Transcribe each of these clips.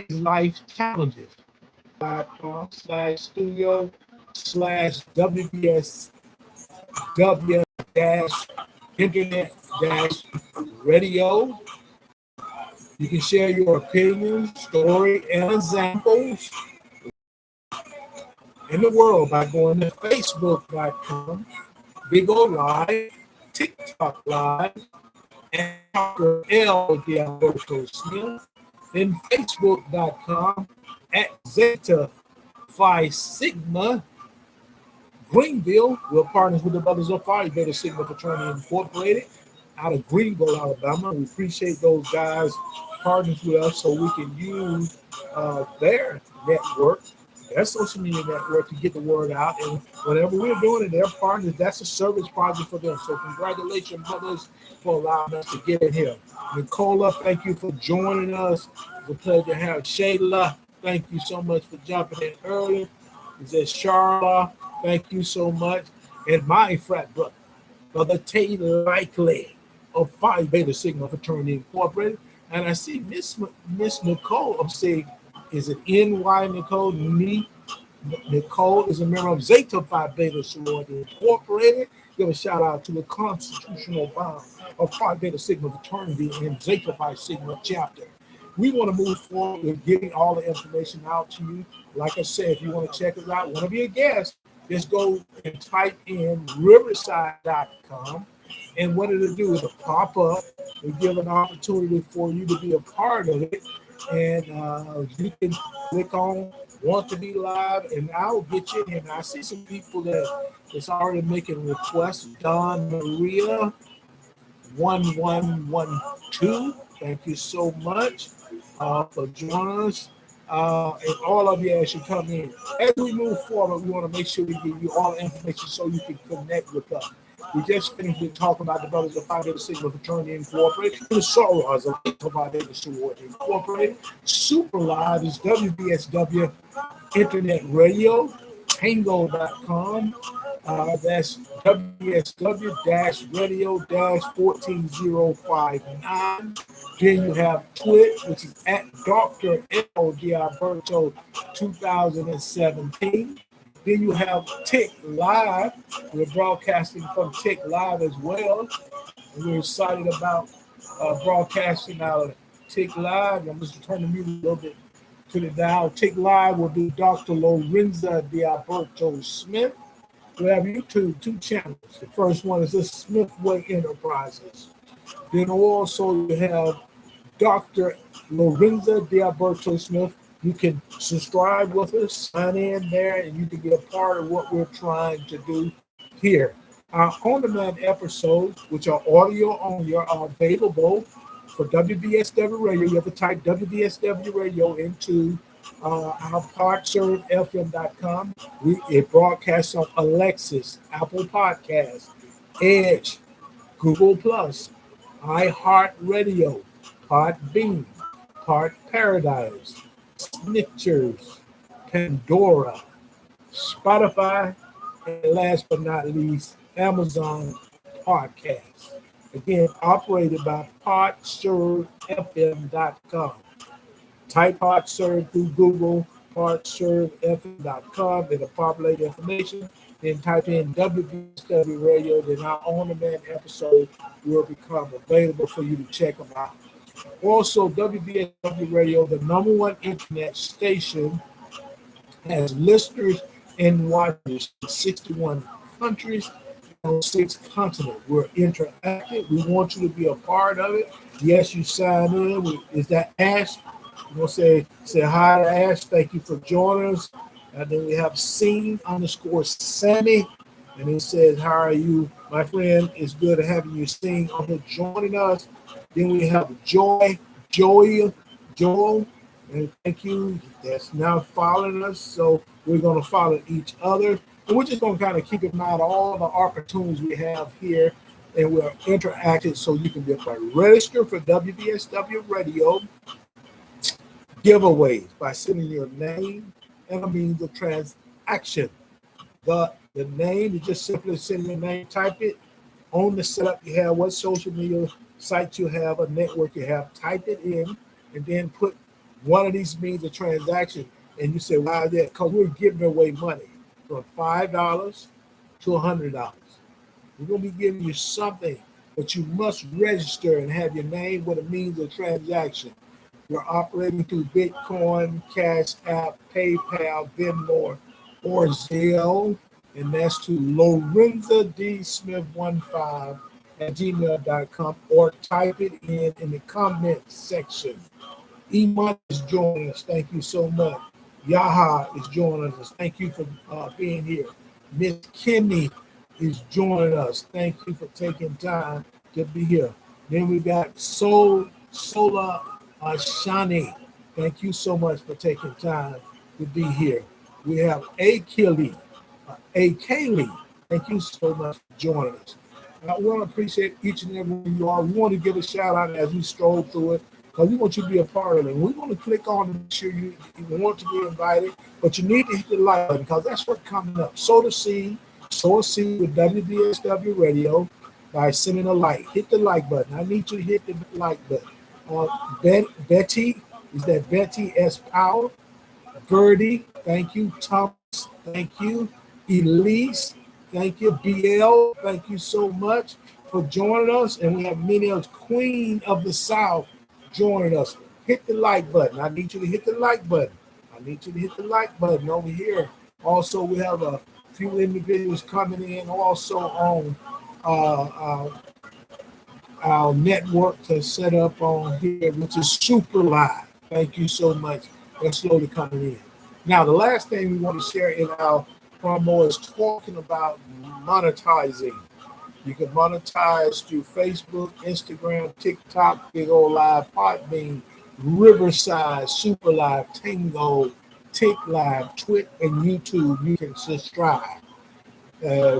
Life Challenges. .com/studio/WBSW dash internet dash radio. You can share your opinions, story, and examples in the world by going to Facebook.com, Big O Live, TikTok Live, and Dr. L. D'Alberto Smith, then Facebook.com at Zeta Phi Sigma Greenville. We're partners with the Brothers of Fire, Beta Sigma Fraternity Incorporated out of Greenville, Alabama. We appreciate those guys partners with us so we can use their network, their social media network to get the word out. And whatever we're doing in their partners, that's a service project for them. So congratulations, brothers, for allowing us to get in here. Nicola, thank you for joining us. It's a pleasure to have Shayla. Thank you so much for jumping in early. Is that Charla? Thank you so much. And my frat brother, Brother Tate Likely of Phi Beta Sigma Fraternity Incorporated. And I see Miss Nicole. I'm saying, is it NY Nicole? Nicole is a member of Zeta Phi Beta Sorority Incorporated. Give a shout out to the constitutional bond of Phi Beta Sigma Fraternity and Zeta Phi Sigma chapter. We want to move forward with getting all the information out to you. Like I said, if you want to check it out, want to be a guest, just go and type in riverside.com. And what it'll do is it'll pop up and give an opportunity for you to be a part of it. And you can click on Want to Be Live, and I'll get you in. I see some people that's already making requests. Don Maria 1112. Thank you so much for joining us. And all of you as you come in. As we move forward, we want to make sure we give you all the information so you can connect with us. We just finished talking about the Brothers of Phi Beta Sigma Fraternity Incorporated, the Sorors of Phi Beta Sorority Incorporated. Super Live is WBSW Internet Radio, Tango.com. That's WSW-radio-14059. Then you have Twitch, which is at Dr. L. D'Alberto 2017. Then you have Tick Live. We're broadcasting from Tick Live as well. And we're excited about broadcasting out of Tick Live. I'm just turning the music a little bit to the dial. Tick Live will be Dr. Lorenza D'Alberto Smith. We have YouTube, 2 channels. The first one is the Smithway Enterprises. Then also you have Dr. Lorenza D'Alberto Smith. You can subscribe with us, sign in there, and you can be a part of what we're trying to do here. Our on-demand episodes, which are audio only, are available for WBSW Radio. You have to type WBSW Radio into our podservefm.com. It broadcasts on Alexis, Apple Podcasts, Edge, Google Plus, iHeartRadio, Podbean, Pod Paradise, Snitchers, Pandora, Spotify, and last but not least, Amazon Podcasts. Again, operated by podservefm.com. Type PodServe through Google, podservefm.com, it'll populate information. Then type in WBSW Radio, then our on-demand episode will become available for you to check them out. Also, WBSW Radio, the #1 internet station, has listeners and watchers in 61 countries on 6 continents. We're interactive. We want you to be a part of it. Yes, you sign in. Is that Ash? We'll say hi to Ash. Thank you for joining us. And then we have Scene_Sammy. And it says, how are you, my friend? It's good having you sing on here joining us. Then we have Joel, and thank you. That's now following us. So we're going to follow each other. And we're just going to kind of keep in mind all the opportunities we have here. And we're interactive so you can be a part. Register for WBSW Radio giveaways by sending your name and a means of transaction. The name, you just simply send your name, type it on the setup you have, what social media site you have, a network you have, type it in, and then put one of these means of transaction, and you say, why is that? Because we're giving away money from $5 to $100. We're going to be giving you something, but you must register and have your name with a means of transaction. We're operating through Bitcoin, Cash App, PayPal, Venmo, or Zelle, and that's to Lorenza D. Smith 15 at gmail.com, or type it in the comment section. Iman is joining us. Thank you so much. Yaha is joining us. Thank you for being here. Miss Kimmy is joining us. Thank you for taking time to be here. Then we got Sola Shani. Thank you so much for taking time to be here. We have A. Kaylee. Thank you so much for joining us. I want to appreciate each and every one of you all. We want to give a shout out as we stroll through it, because we want you to be a part of it. We want to click on and make sure you want to be invited, but you need to hit the like button, because that's what's coming up. Sow a seed with WDSW Radio by sending a like. Hit the like button. I need you to hit the like button. Betty, is that Betty S. Powell? Verdi, thank you. Thomas, thank you. Elise, thank you. BL, thank you so much for joining us. And we have many of Queen of the South joining us. Hit the like button. I need you to hit the like button. I need you to hit the like button over here. Also, we have a few individuals coming in also on our network to set up on here, which is super live. Thank you so much. They're slowly coming in. Now, the last thing we want to share in our promo is talking about monetizing. You can monetize through Facebook, Instagram, TikTok, Big Old Live, Podbean, Riverside, Super Live, Tango, Tick Live, Twitch, and YouTube. You can subscribe,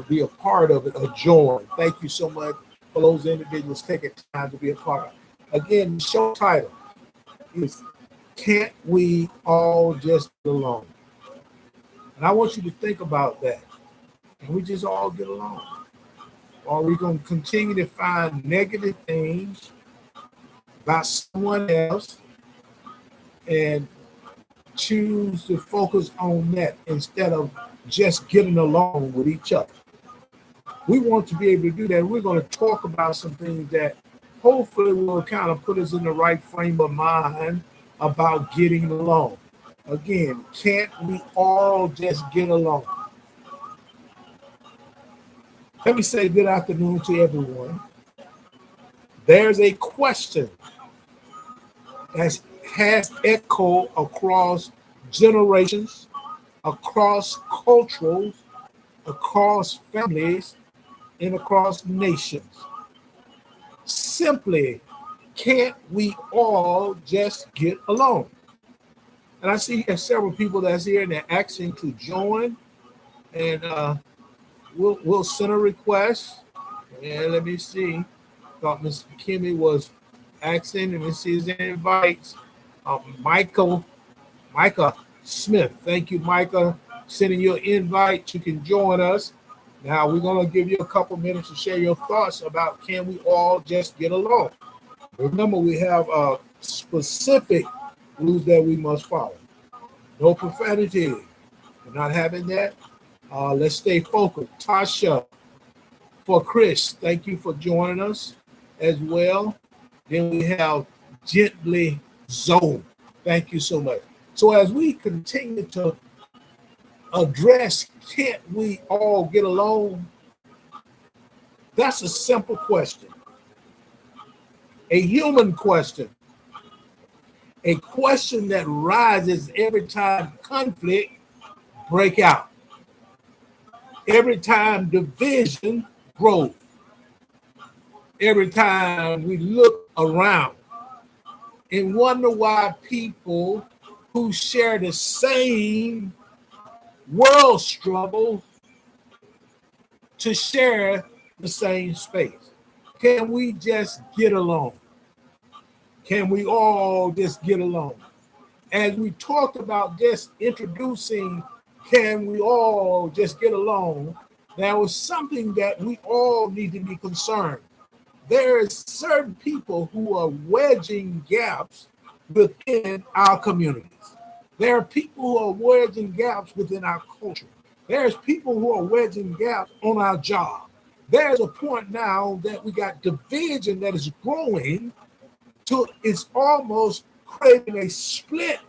be a part of it, or join. Thank you so much for those individuals taking time to be a part of it. Again, the show title is Can't We All Just Get Along? And I want you to think about that. Can we just all get along? Or are we going to continue to find negative things about someone else and choose to focus on that instead of just getting along with each other? We want to be able to do that. We're going to talk about some things that hopefully will kind of put us in the right frame of mind about getting along. Again, can't we all just get along? Let me say good afternoon to everyone. There's a question that has echo across generations, across cultures, across families, and across nations. Simply, can't we all just get along? And I see several people that's here and they're asking to join, and we'll send a request. And let me see. Thought Miss Kimmy was asking, and we see his invites. Micah Smith. Thank you, Micah. Sending your invite. You can join us. Now we're going to give you a couple minutes to share your thoughts about can we all just get along. Remember, we have specific rules that we must follow. No profanity. We're not having that. Let's stay focused. Tasha, for Chris, thank you for joining us as well. Then we have Gently Zoe. Thank you so much. So as we continue to address, can't we all get along? That's a simple question. A human question. A question that rises every time conflict break out. Every time division grows. Every time we look around and wonder why people who share the same world struggle to share the same space. Can we just get along? Can we all just get along? As we talked about just introducing can we all just get along, there was something that we all need to be concerned. There are certain people who are wedging gaps within our communities. There are people who are wedging gaps within our culture. There's people who are wedging gaps on our job. There's a point now that we got division that is growing to it's almost creating a split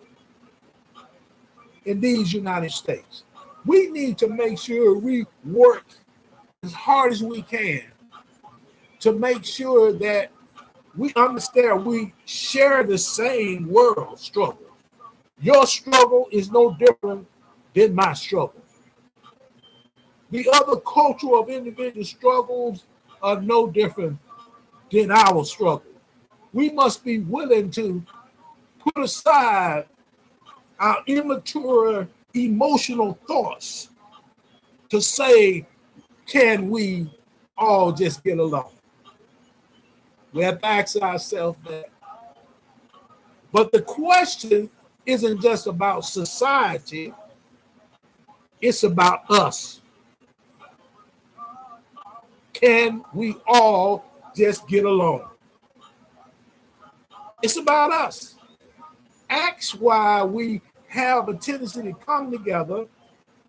in these United States. We need to make sure we work as hard as we can to make sure that we understand we share the same world struggle. Your struggle is no different than my struggle. The other culture of individual struggles are no different than our struggle. We must be willing to put aside our immature emotional thoughts to say, can we all just get along? We have to ask ourselves that. But the question isn't just about society, it's about us. Can we all just get along? It's about us. Ask why we have a tendency to come together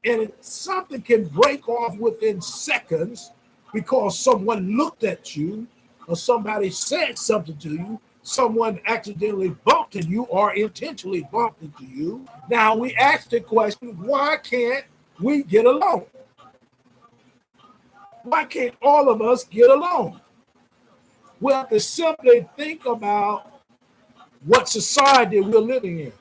and something can break off within seconds because someone looked at you or somebody said something to you, someone accidentally bumped into you or intentionally bumped into you. Now we ask the question, why can't we get along? Why can't all of us get along? We have to simply think about what society we're living in,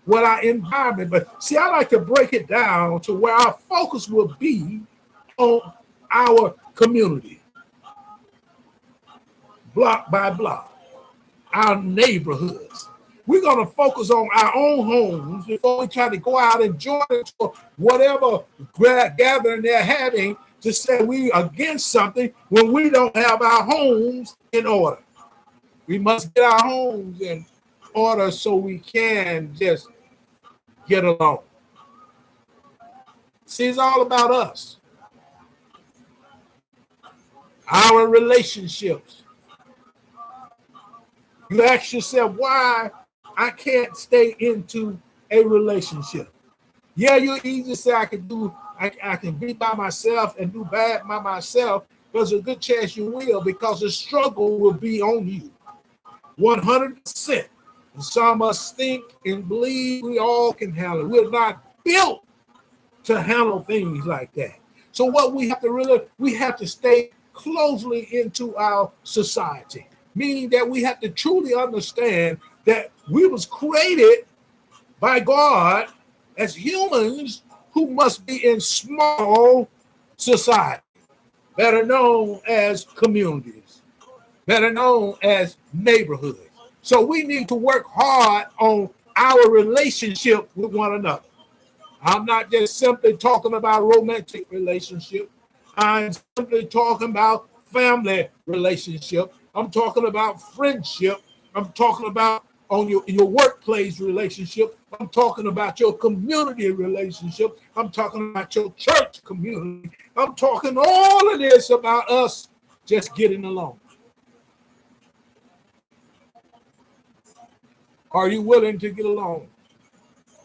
what our environment. But see, I like to break it down to where our focus will be on our community, block by block, our neighborhoods. We're going to focus on our own homes before we try to go out and join into whatever gathering they're having to say we against something when we don't have our homes in order. We must get our homes in order so we can just get along. See, it's all about us. Our relationships. You ask yourself why I can't stay into a relationship. Yeah, you easy say I can be by myself and do bad by myself. There's a good chance you will because the struggle will be on you. 100%. And some of us think and believe we all can handle it. We're not built to handle things like that. So what we have to stay closely into our society, meaning that we have to truly understand that we was created by God as humans who must be in small society, better known as communities, better known as neighborhoods. So we need to work hard on our relationship with one another. I'm not just simply talking about romantic relationship. I'm simply talking about family relationship. I'm talking about friendship. I'm talking about on your workplace relationship. I'm talking about your community relationship. I'm talking about your church community. I'm talking all of this about us just getting along. Are you willing to get along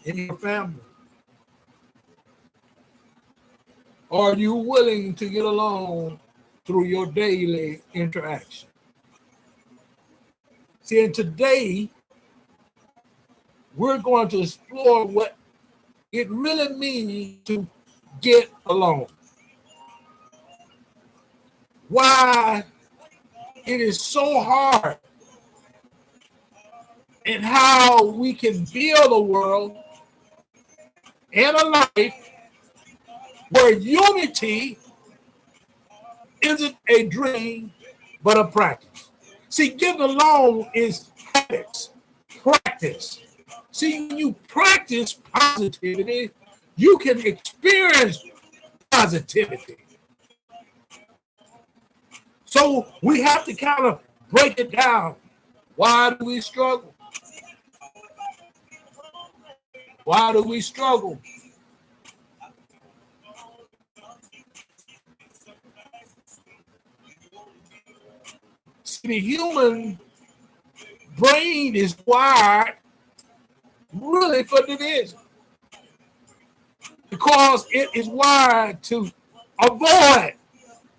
in your family? Are you willing to get along through your daily interaction? See, and today, we're going to explore what it really means to get along. Why it is so hard and how we can build a world and a life where unity isn't a dream, but a practice. See, getting along is habits, practice. See, when you practice positivity, you can experience positivity. So we have to kind of break it down. Why do we struggle? Why do we struggle? See, the human brain is wired really for division because it is wired to avoid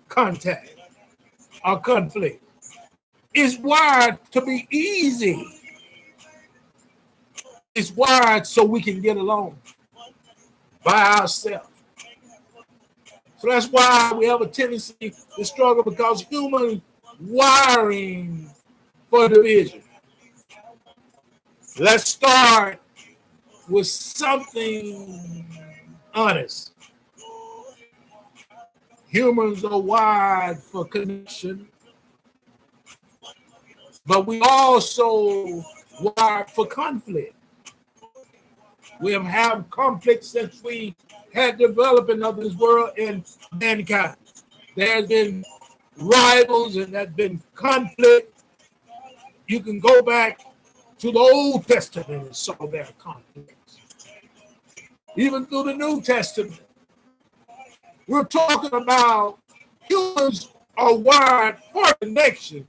contact or conflict. It's wired to be easy. It's wired so we can get along by ourselves. So that's why we have a tendency to struggle, because human wiring for division. Let's start with something honest. Humans are wired for connection, but we also wired for conflict. We have had conflict since we had development of this world and mankind. There's been rivals and there's been conflict. You can go back to the Old Testament and saw their conflicts. Even through the New Testament. We're talking about humans are wired for connection,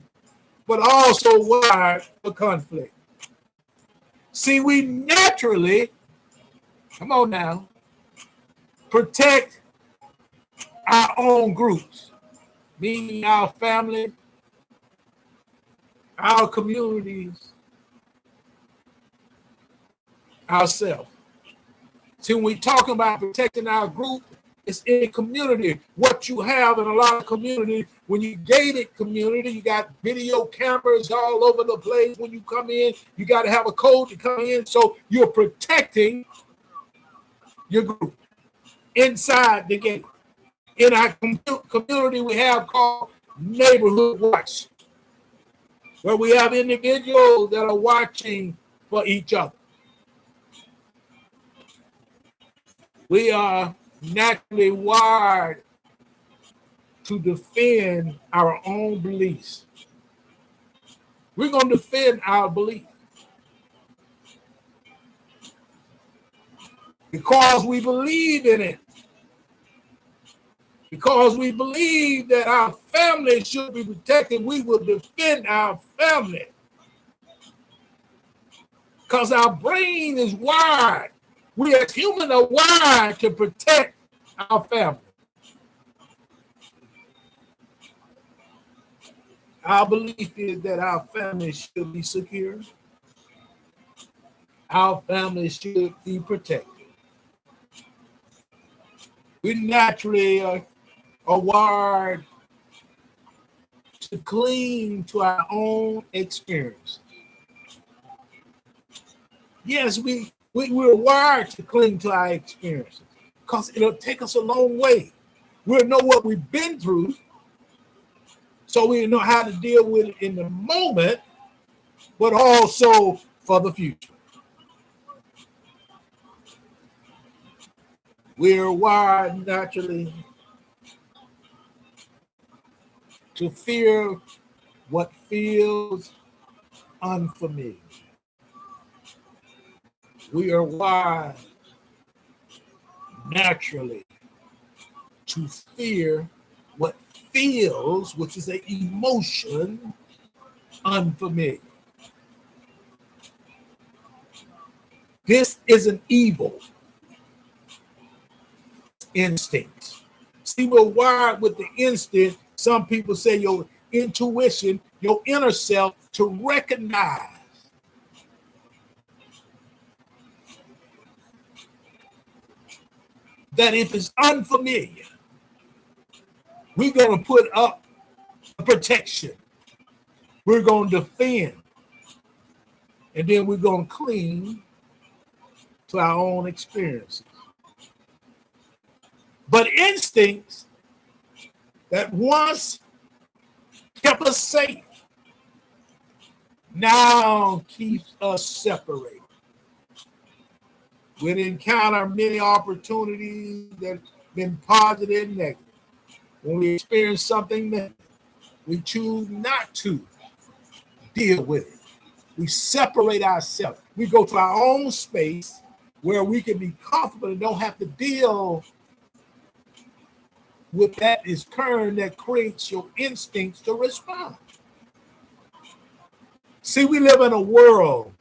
but also wired for conflict. See, we naturally, come on now, protect our own groups, meaning our family, our communities, ourselves. See, when we talk about protecting our group, it's in the community. What you have in a lot of communities, when you gated community, you got video cameras all over the place. When you come in, you got to have a code to come in. So you're protecting your group inside the gate. In our community, we have called neighborhood watch, where we have individuals that are watching for each other. We are naturally wired to defend our own beliefs. We're going to defend our belief because we believe in it. Because we believe that our family should be protected, we will defend our family. Because our brain is wired. We as humans are wired to protect our family. Our belief is that our family should be secure. Our family should be protected. We naturally are wired to cling to our own experience. Yes, we're wired to cling to our experiences because it'll take us a long way. We'll know what we've been through, so we know how to deal with it in the moment, but also for the future. We're wired naturally to fear what feels unfamiliar. We are wired naturally to fear what feels, which is an emotion, unfamiliar. This is an evil instinct. See, we're wired with the instinct. Some people say your intuition, your inner self, to recognize that if it's unfamiliar, we're going to put up a protection. We're going to defend. And then we're going to cling to our own experiences. But instincts that once kept us safe now keeps us separated. We'll encounter many opportunities that have been positive and negative. When we experience something negative, we choose not to deal with it. We separate ourselves. We go to our own space where we can be comfortable and don't have to deal with that is current that creates your instincts to respond. See, we live in a world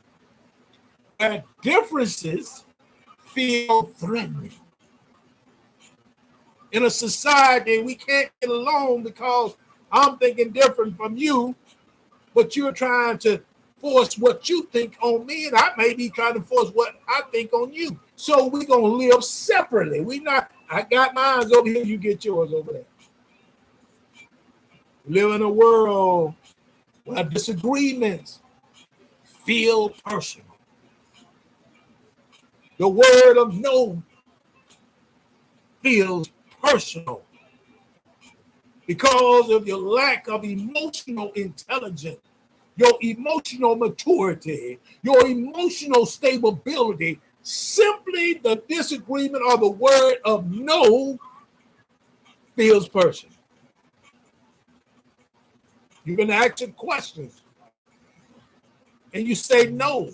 where differences feel threatening. In a society, we can't get along because I'm thinking different from you, but you're trying to force what you think on me, and I may be trying to force what I think on you. So we're going to live separately. I got mine over here, you get yours over there. We live in a world where disagreements feel personal. The word of no feels personal because of your lack of emotional intelligence, your emotional maturity, your emotional stability. Simply the disagreement or the word of no feels personal. You've been asking questions and you say no.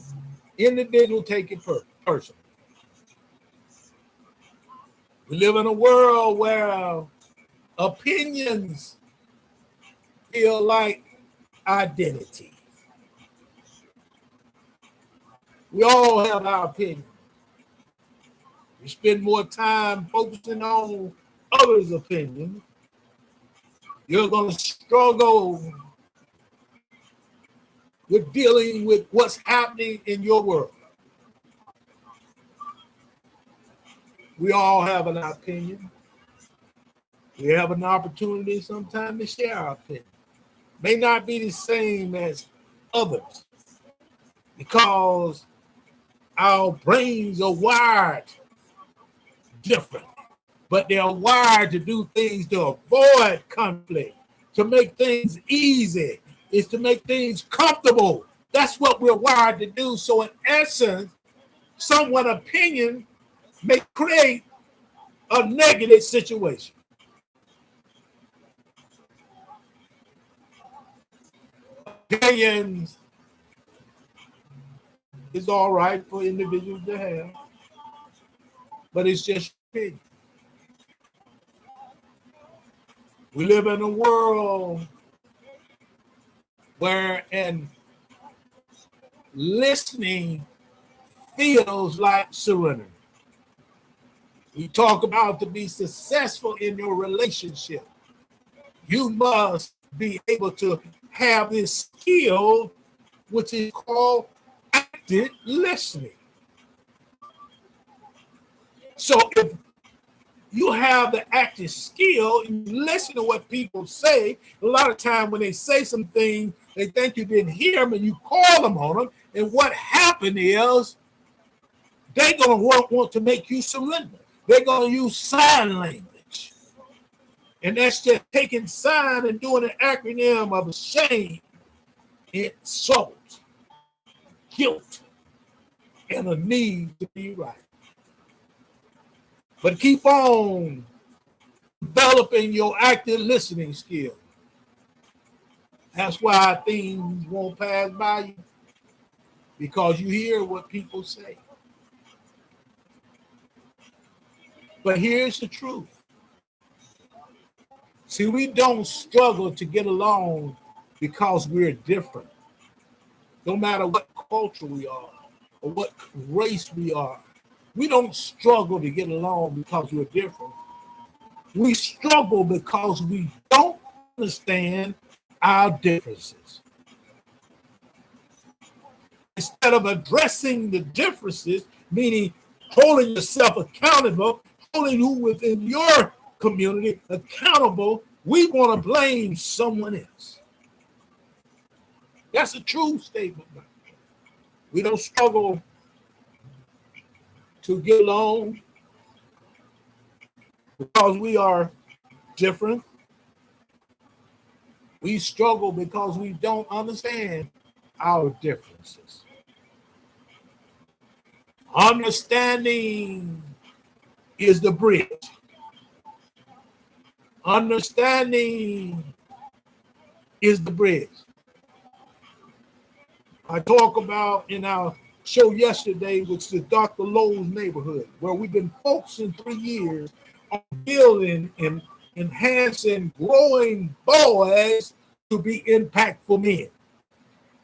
Individual take it personal. We live in a world where opinions feel like identity. We all have our opinion. You spend more time focusing on others' opinions, you're going to struggle with dealing with what's happening in your world. We all have an opinion. We have an opportunity sometimes to share our opinion. May not be the same as others because our brains are wired different, but they're wired to do things to avoid conflict, to make things easy, is to make things comfortable. That's what we're wired to do. So in essence, someone's opinion may create a negative situation. Opinions is all right for individuals to have, but it's just opinion. We live in a world where listening feels like surrender. We talk about to be successful in your relationship, you must be able to have this skill, which is called active listening. So if you have the active skill, you listen to what people say. A lot of time when they say something, they think you didn't hear them and you call them on them. And what happened is they're going to want to make you surrender. They're going to use sign language. And that's just taking sign and doing an acronym of shame, insult, guilt, and a need to be right. But keep on developing your active listening skill. That's why things won't pass by you, because you hear what people say. But here's the truth. See, we don't struggle to get along because we're different. No matter what culture we are or what race we are, we don't struggle to get along because we're different. We struggle because we don't understand our differences. Instead of addressing the differences, meaning holding yourself accountable, holding who within your community accountable, we want to blame someone else. That's a true statement. We don't struggle to get along because we are different. We struggle because we don't understand our differences. Understanding is the bridge. Understanding is the bridge. I talk about in our show yesterday, which is Dr. Lowe's neighborhood, where we've been focusing 3 years on building and enhancing, growing boys to be impactful men.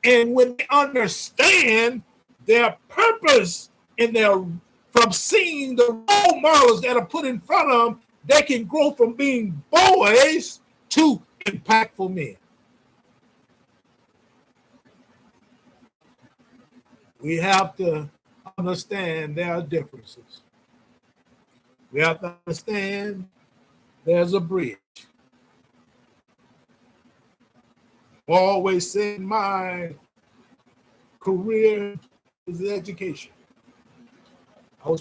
And when they understand their purpose and their from seeing the role models that are put in front of them, they can grow from being boys to impactful men. We have to understand there are differences. We have to understand there's a bridge. I always said my career is education. I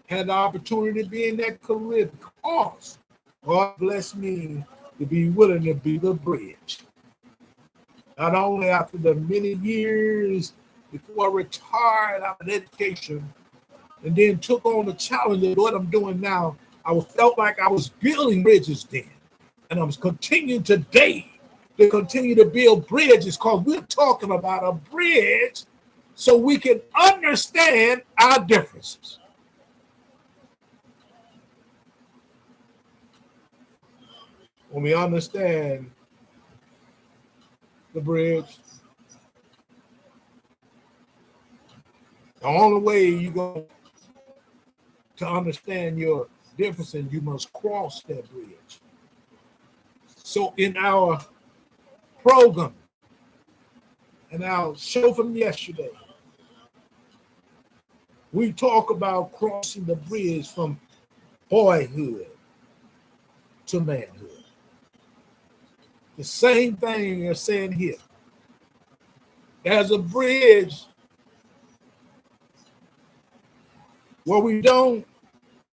had the opportunity to be in that career because God blessed me to be willing to be the bridge. Not only after the many years before I retired out of education and then took on the challenge of what I'm doing now, I felt like I was building bridges then. And I'm continuing today to continue to build bridges because we're talking about a bridge so we can understand our differences. When we understand the bridge, the only way you're going to understand your differences, you must cross that bridge. So in our program and our show from yesterday, we talk about crossing the bridge from boyhood to manhood. The same thing you're saying here. There's a bridge where we don't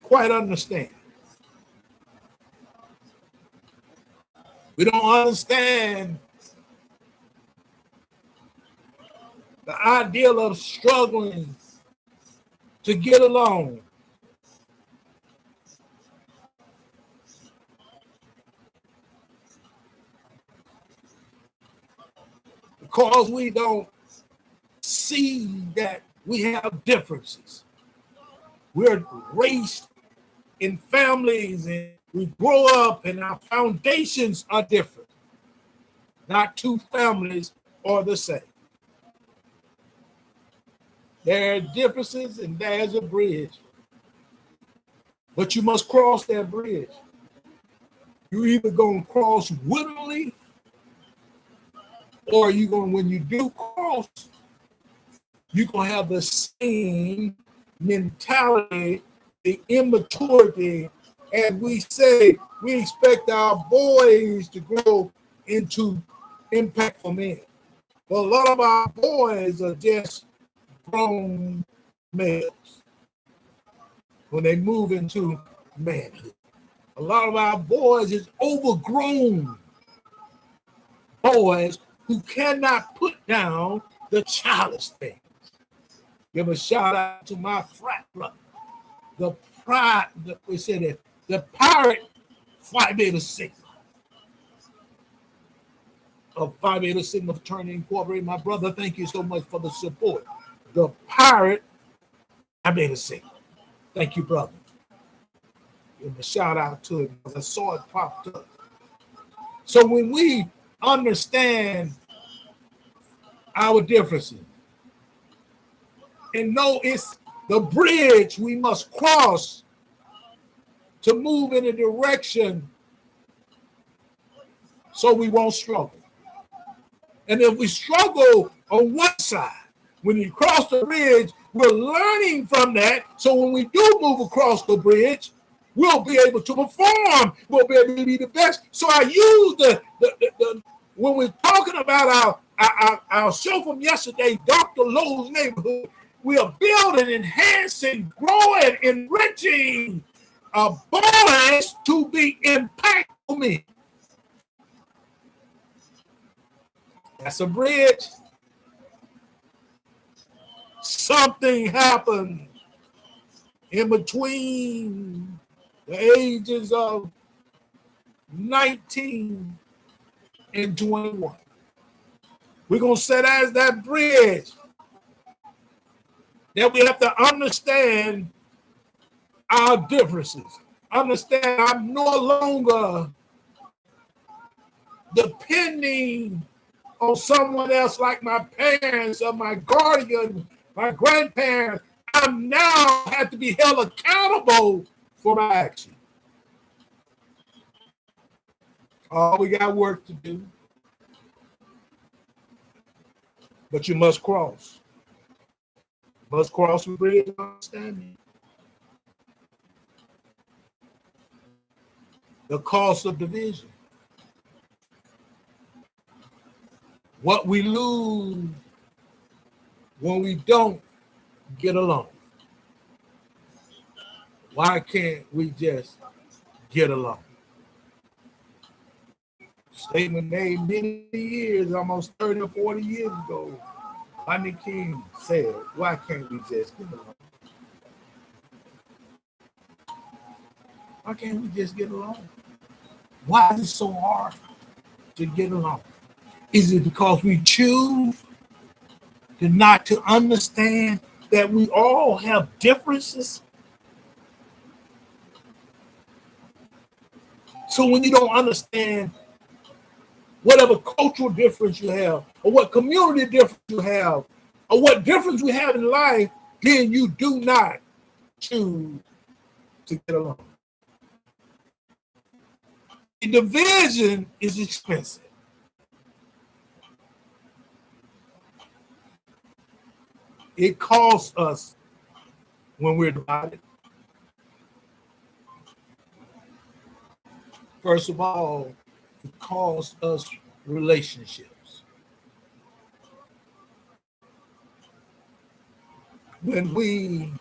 quite understand. We don't understand the ideal of struggling to get along. Because we don't see that we have differences. We're raised in families and we grow up and our foundations are different. Not two families are the same. There are differences and there's a bridge. But you must cross that bridge. You're either going to cross willingly or you're going, when you do cross, you're going to have the same mentality, the immaturity, and we say we expect our boys to grow into impactful men. But a lot of our boys are just grown males when they move into manhood. A lot of our boys is overgrown boys who cannot put down the childish things. Give a shout out to my frat brother, the pirate Phi Beta Sigma of Phi Beta Sigma Fraternity Incorporated. My brother, thank you so much for the support. The pirate Phi Beta Sigma. Thank you, brother. Give a shout out to him because I saw it popped up. So when we understand our differences and know it's the bridge we must cross to move in a direction so we won't struggle. And if we struggle on one side, when you cross the bridge, we're learning from that. So when we do move across the bridge, we'll be able to perform. We'll be able to be the best. So I use the when we're talking about our show from yesterday, Dr. Lowe's neighborhood, we are building, enhancing, growing, enriching boys to be impactful men. That's a bridge. Something happened in between the ages of 19 and 21. We're going to set as that bridge that we have to understand our differences. Understand I'm no longer depending on someone else like my parents or my guardian, my grandparents, I now have to be held accountable for my action. Oh, we got work to do. But you must cross. Must cross the bridge of understanding. The cost of division. What we lose when we don't get along. Why can't we just get along? Statement made many years, almost 30 or 40 years ago. Rodney King said, why can't we just get along? Why can't we just get along? Why is it so hard to get along? Is it because we choose to not to understand that we all have differences? So when you don't understand whatever cultural difference you have, or what community difference you have, or what difference we have in life, then you do not choose to get along. The division is expensive. It costs us when we're divided. First of all, it costs us relationships. When we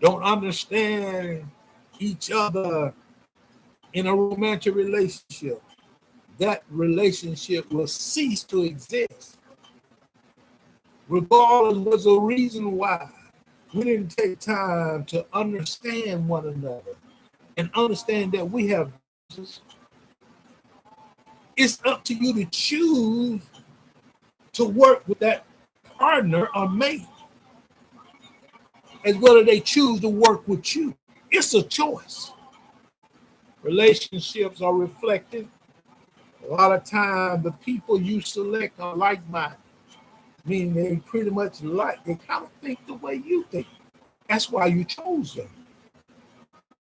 don't understand each other in a romantic relationship, that relationship will cease to exist. Regardless, was a reason why we didn't take time to understand one another and understand that we have differences. It's up to you to choose to work with that partner or mate, as whether they choose to work with you. It's a choice. Relationships are reflected. A lot of time, the people you select are like-minded, meaning they pretty much they kind of think the way you think. That's why you chose them.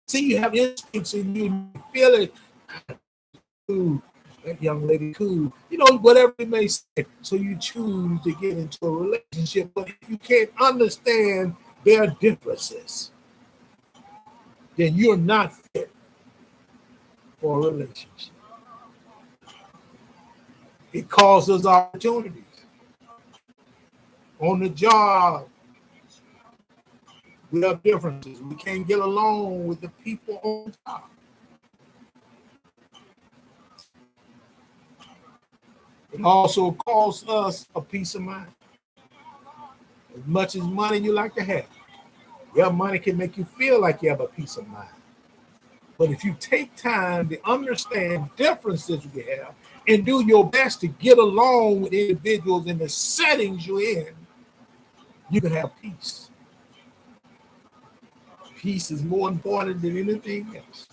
See, you have instincts in you, you feel it. Ooh, that young lady cool, whatever it may say. So you choose to get into a relationship, but if you can't understand their differences, then you're not fit for a relationship. It causes opportunities. On the job, we have differences. We can't get along with the people on top. It also costs us a peace of mind. As much as money you like to have, your money can make you feel like you have a peace of mind. But if you take time to understand differences we have and do your best to get along with individuals in the settings you're in, you can have peace. Peace is more important than anything else.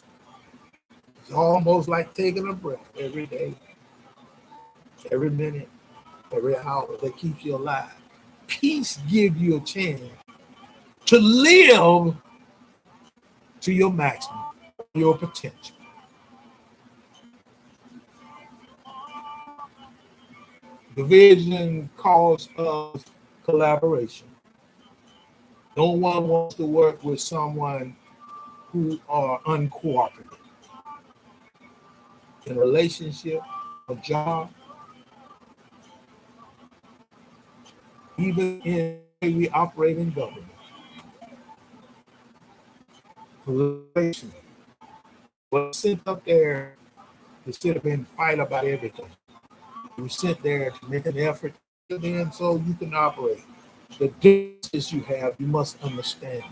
It's almost like taking a breath every day, every minute, every hour that keeps you alive. Peace gives you a chance to live to your maximum, your potential. Division calls us collaboration. No one wants to work with someone who are uncooperative. In a relationship, a job, even in the way we operate in government. Collaboration was sent up there to sit up and fight about everything. You sit there to make an effort to then so you can operate. The differences you have, you must understand.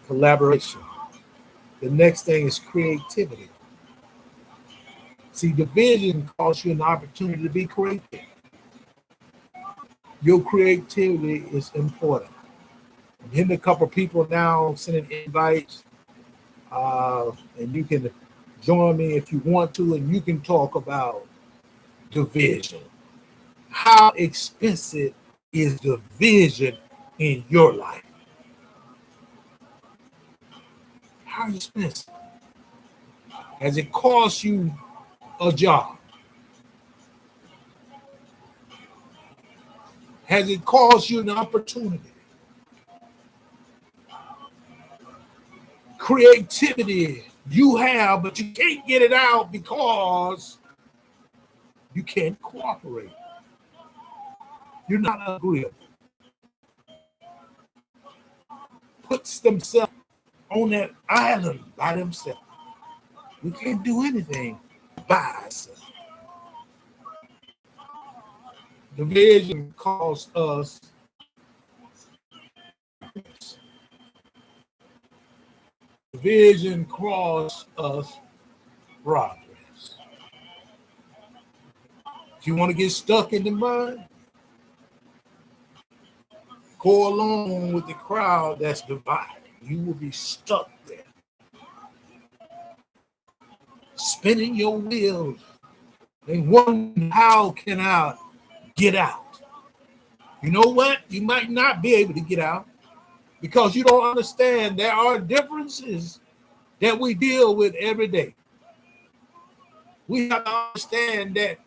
Collaboration. The next thing is creativity. See, division costs you an opportunity to be creative. Your creativity is important. I'm hitting a couple of people now, sending invites, and you can join me if you want to, and you can talk about division? How expensive is division in your life? How expensive? Has it cost you a job? Has it cost you an opportunity? Creativity you have, but you can't get it out because you can't cooperate. You're not agreeable. Puts themselves on that island by themselves. We can't do anything by ourselves. Division costs us. Division costs us progress. If you want to get stuck in the mud, go along with the crowd that's divided. You will be stuck there, spinning your wheels and wondering, how can I get out? You know what? You might not be able to get out because you don't understand there are differences that we deal with every day. We have to understand that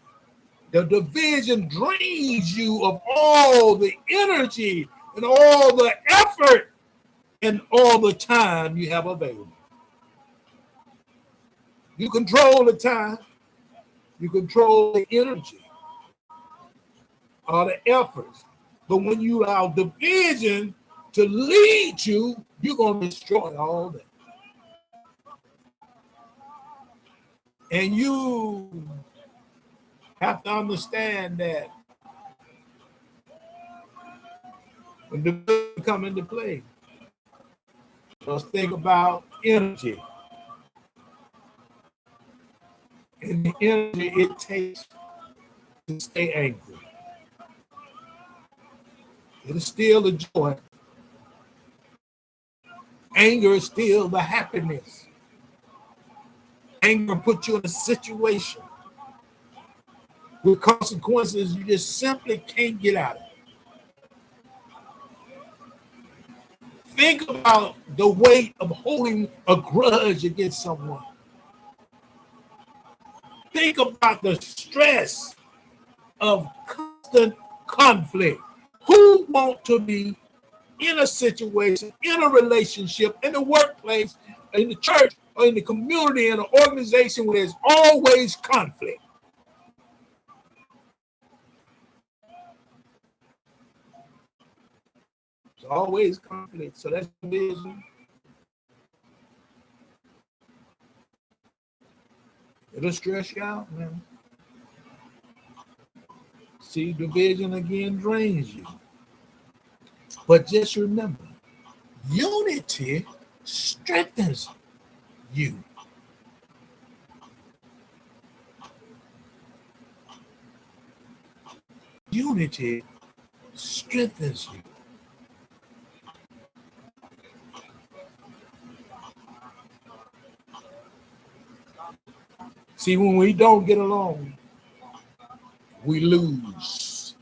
the division drains you of all the energy and all the effort and all the time you have available. You control the time, you control the energy, all the efforts. But when you allow division to lead you, you're going to destroy all that. And you have to understand that when division come into play, just think about energy. And the energy it takes to stay angry. It is still the joy. Anger is still the happiness. Anger puts you in a situation with consequences you just simply can't get out of. Think about the weight of holding a grudge against someone. Think about the stress of constant conflict. Who want to be in a situation, in a relationship, in the workplace, in the church, or in the community, in an organization where there's always conflict? There's always conflict. So that's division. It'll stress you out, man. See, division again drains you. But just remember, unity strengthens you. Unity strengthens you. See, when we don't get along, we lose.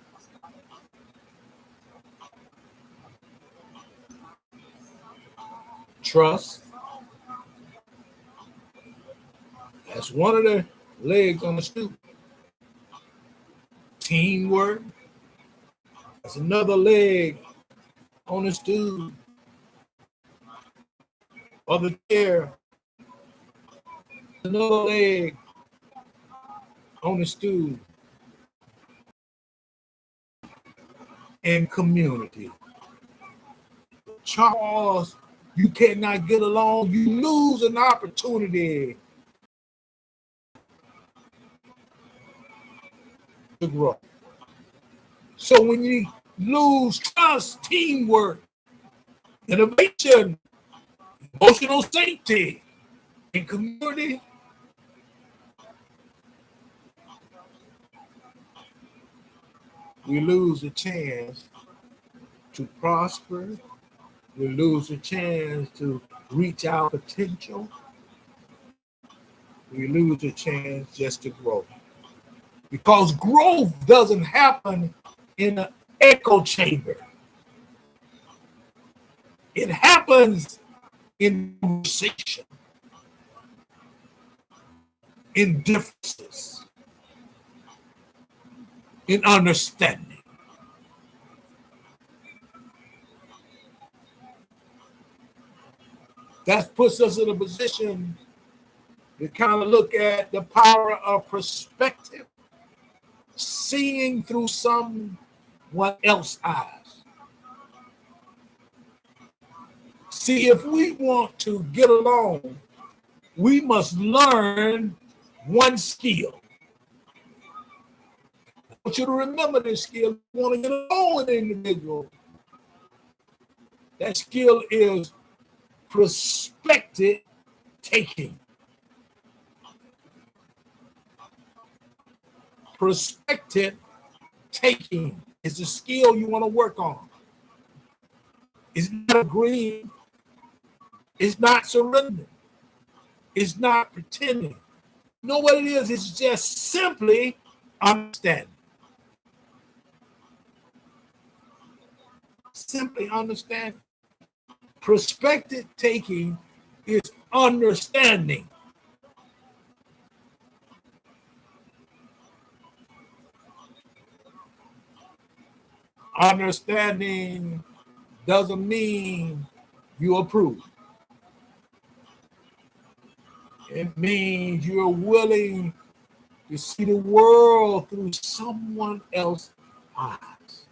Trust. That's one of the legs on the stool. Teamwork. That's another leg on the stool. Or the chair. Another leg on the stool. And community. Charles, you cannot get along. You lose an opportunity to grow. So when you lose trust, teamwork, innovation, emotional safety, and community, we lose a chance to prosper. We lose a chance to reach our potential. We lose a chance just to grow. Because growth doesn't happen in an echo chamber. It happens in conversation, in differences, in understanding. That puts us in a position to kind of look at the power of perspective, seeing through someone else's eyes. See, if we want to get along, we must learn one skill. I want you to remember this skill. If you want to get along with an individual, that skill is perspective taking. Perspective taking is a skill you want to work on. It's not agreeing. It's not surrendering. It's not pretending. You know what it is? It's just simply understanding. Simply understanding. Perspective taking is understanding. Understanding doesn't mean you approve. It means you're willing to see the world through someone else's eyes.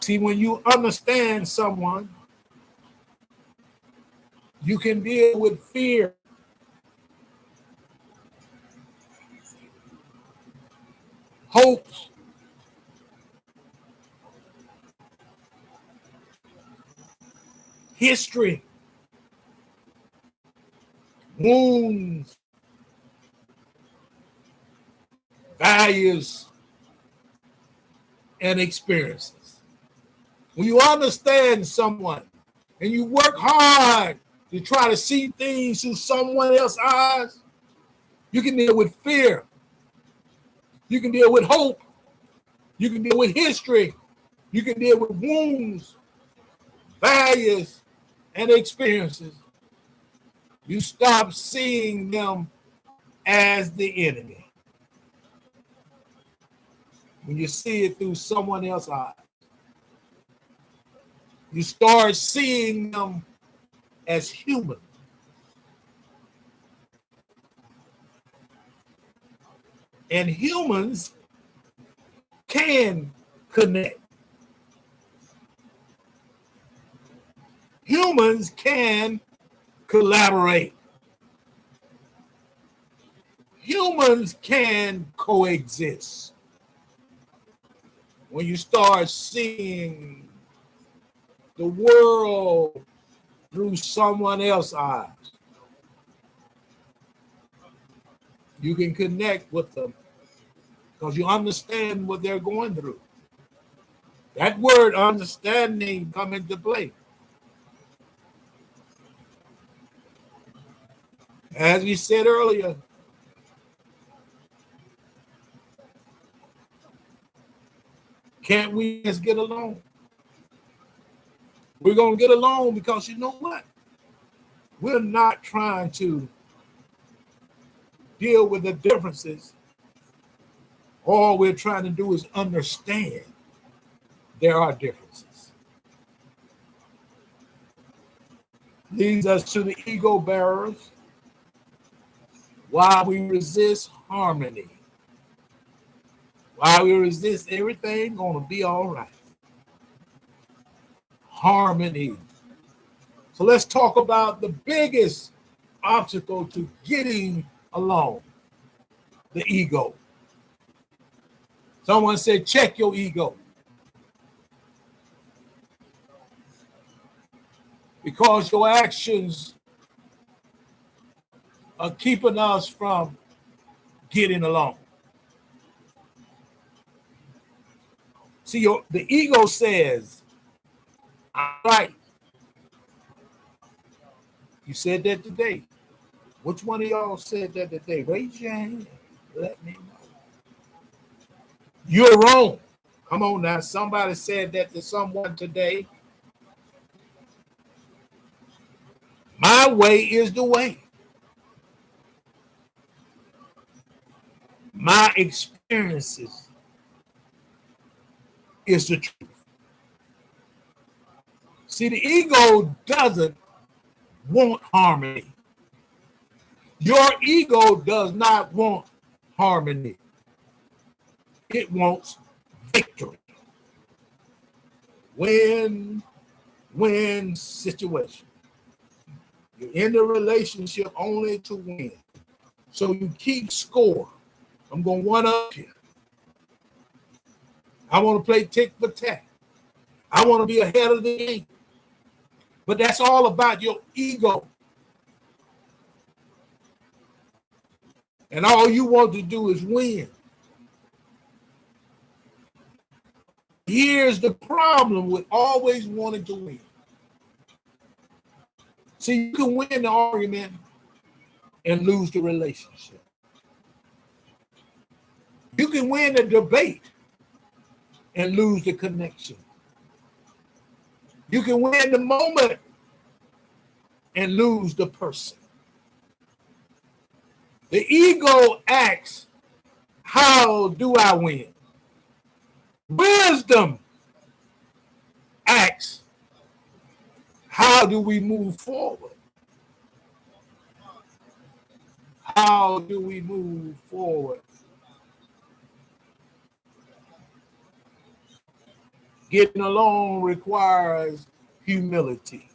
See, when you understand someone, you can deal with fear. Hopes, history, wounds, values, and experiences. When you understand someone and you work hard to try to see things through someone else's eyes, you can deal with fear. You can deal with hope. You can deal with history. You can deal with wounds, values, and experiences. You stop seeing them as the enemy when you see it through someone else's eyes. You start seeing them as human. And humans can connect. Humans can collaborate. Humans can coexist. When you start seeing the world through someone else's eyes, you can connect with them because you understand what they're going through. That word understanding comes into play. As we said earlier, can't we just get along? We're going to get along because you know what? We're not trying to deal with the differences. All we're trying to do is understand there are differences. Leads us to the ego bearers. Why we resist harmony. Why we resist everything going to be all right. Harmony. So let's talk about the biggest obstacle to getting along, the ego. Someone said, check your ego. Because your actions are keeping us from getting along. See, the ego says, I'm right. You said that today. Which one of y'all said that today? Raise your hand. Let me know. You're wrong. Come on now. Somebody said that to someone today. My way is the way. My experiences is the truth. See, the ego doesn't want harmony. Your ego does not want harmony. It wants victory. Win situation. You're in the relationship only to win. So you keep score. I'm going to one up you. I want to play tick for tack. I want to be ahead of the game. But that's all about your ego. And all you want to do is win. Here's the problem with always wanting to win. See, you can win the argument and lose the relationship. You can win the debate and lose the connection. You can win the moment and lose the person. The ego asks, how do I win? Wisdom asks, how do we move forward? How do we move forward? Getting along requires humility.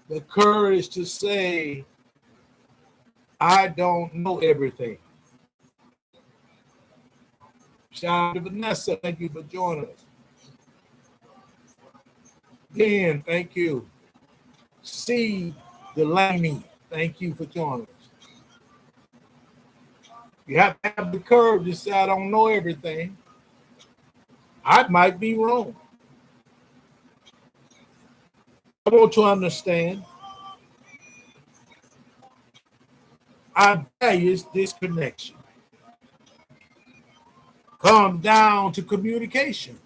The courage to say, I don't know everything. Shout out to Vanessa. Thank you for joining us. Ben, thank you. C. Delaney, thank you for joining us. You have to have the courage to say, I don't know everything. I might be wrong. I want to understand. I value this connection. Come down to communication.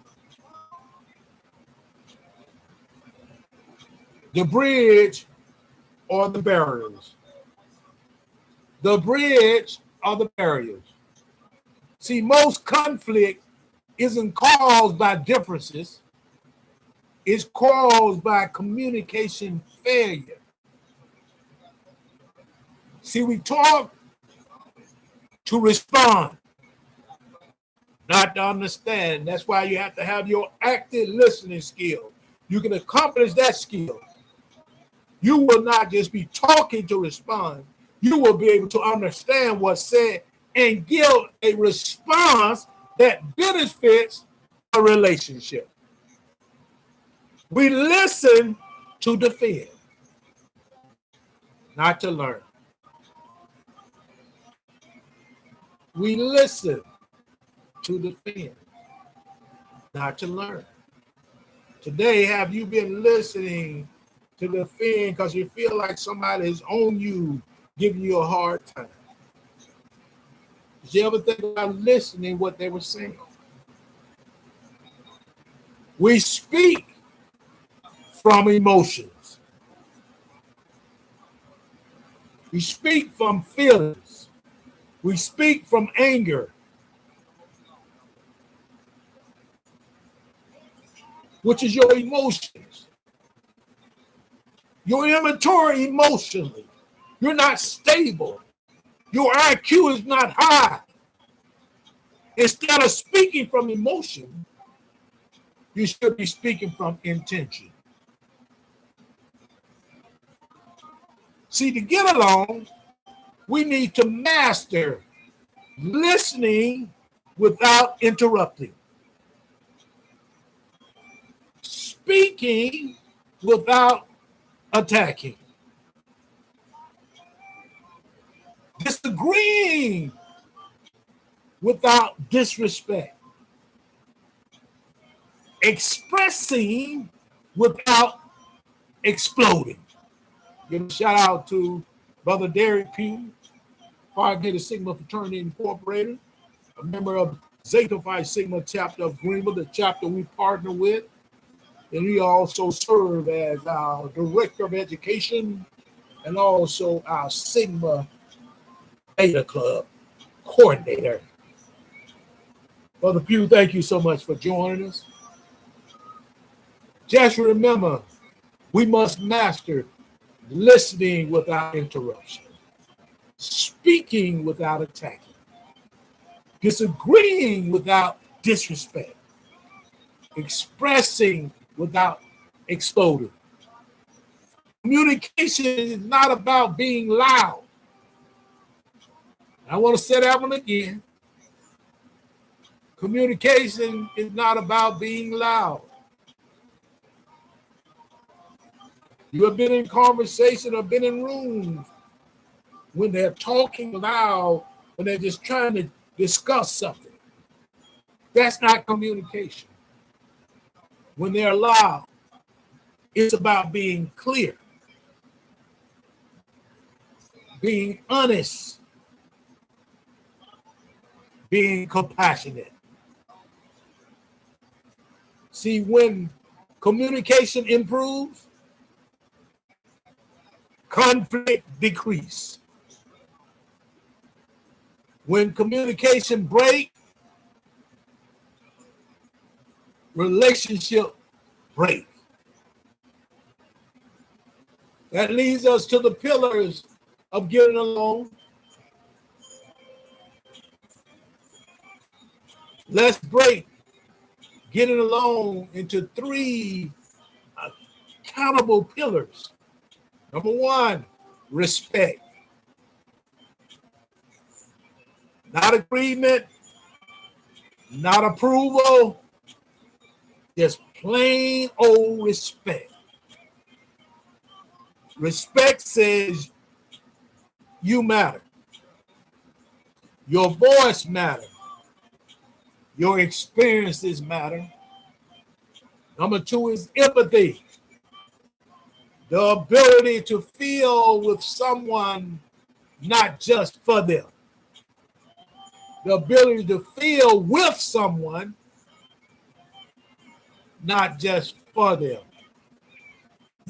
The bridge or the barriers. The bridge are the barriers. See, most conflict isn't caused by differences. It's caused by communication failure. See, we talk to respond, not to understand. That's why you have to have your active listening skill. You can accomplish that skill. You will not just be talking to respond. You will be able to understand what's said and give a response that benefits a relationship. We listen to defend, not to learn. We listen to defend, not to learn. Today, have you been listening to defend because you feel like somebody is on you, giving you a hard time? Did you ever think about listening what they were saying? We speak from emotions. We speak from feelings. We speak from anger. Which is your emotions. You're immature emotionally. You're not stable. Your IQ is not high. Instead of speaking from emotion, you should be speaking from intention. See, to get along, we need to master listening without interrupting, speaking without attacking, disagreeing without disrespect, expressing without exploding. Give a shout out to Brother Derek Pugh, Phi Beta Sigma Fraternity Incorporated, a member of Zeta Phi Sigma chapter of Greenville, the chapter we partner with. And he also served as our Director of Education and also our Sigma Beta Club coordinator. Brother Pugh, thank you so much for joining us. Just remember, we must master listening without interruption, speaking without attacking, disagreeing without disrespect, expressing without exploding. Communication is not about being loud. I want to say that one again. Communication is not about being loud. You have been in conversation or been in rooms when they're talking loud, when they're just trying to discuss something. That's not communication. When they're loud, it's about being clear, being honest, being compassionate. See, when communication improves, conflict decrease. When communication breaks, relationship break. That leads us to the pillars of getting along. Let's break getting along into 3 accountable pillars. Number 1, respect. Not agreement, not approval, just plain old respect. Respect says you matter. Your voice matters. Your experiences matter. Number 2 is empathy. The ability to feel with someone, not just for them. The ability to feel with someone, not just for them.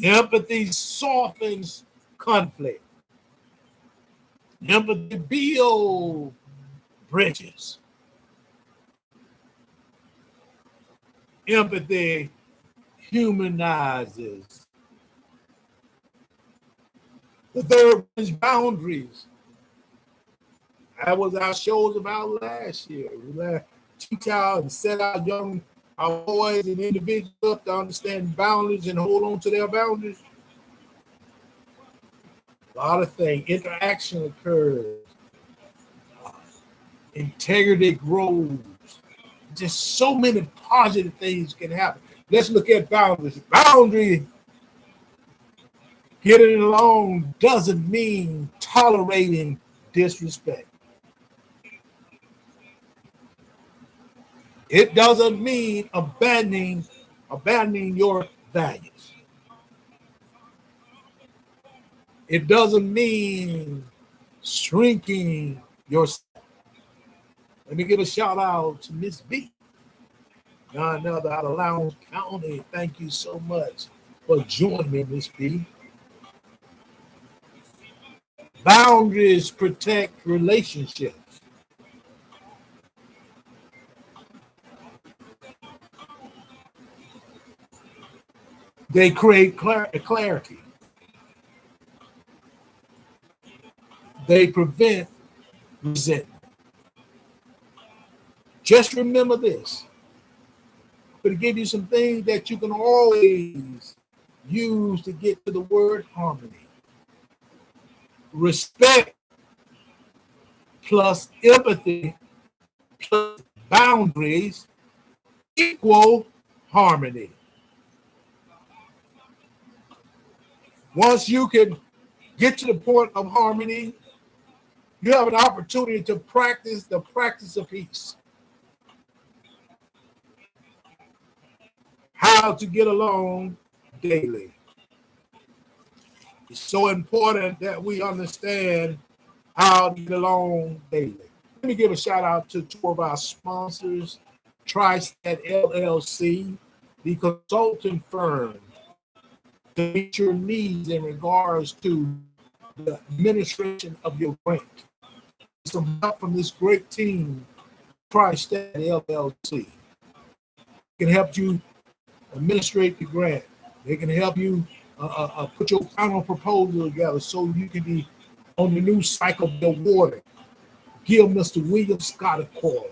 Empathy softens conflict. Empathy builds bridges. Empathy humanizes. The third is boundaries. That was our shows about last year. We teach out and set our boys and individuals up to understand boundaries and hold on to their boundaries. A lot of things, interaction occurs, integrity grows. Just so many positive things can happen. Let's look at boundaries. Boundary, getting along doesn't mean tolerating disrespect. It doesn't mean abandoning your values. It doesn't mean shrinking yourself. Let me give a shout out to Miss B. None other out of Lowndes County. Thank you so much for joining me, Miss B. Boundaries protect relationships. They create clarity. They prevent resentment. Just remember this. I'm going to give you some things that you can always use to get to the word harmony. Respect plus empathy plus boundaries equal harmony. Once you can get to the point of harmony, you have an opportunity to practice the practice of peace. How to get along daily. It's so important that we understand how to get along daily. Let me give a shout out to two of our sponsors, TriStat LLC, the consulting firm to meet your needs in regards to the administration of your grant. Some help from this great team, TriStat LLC. Can help you administrate the grant. They can help you put your final proposal together so you can be on the new cycle of awarding. Give Mr. William Scott a call.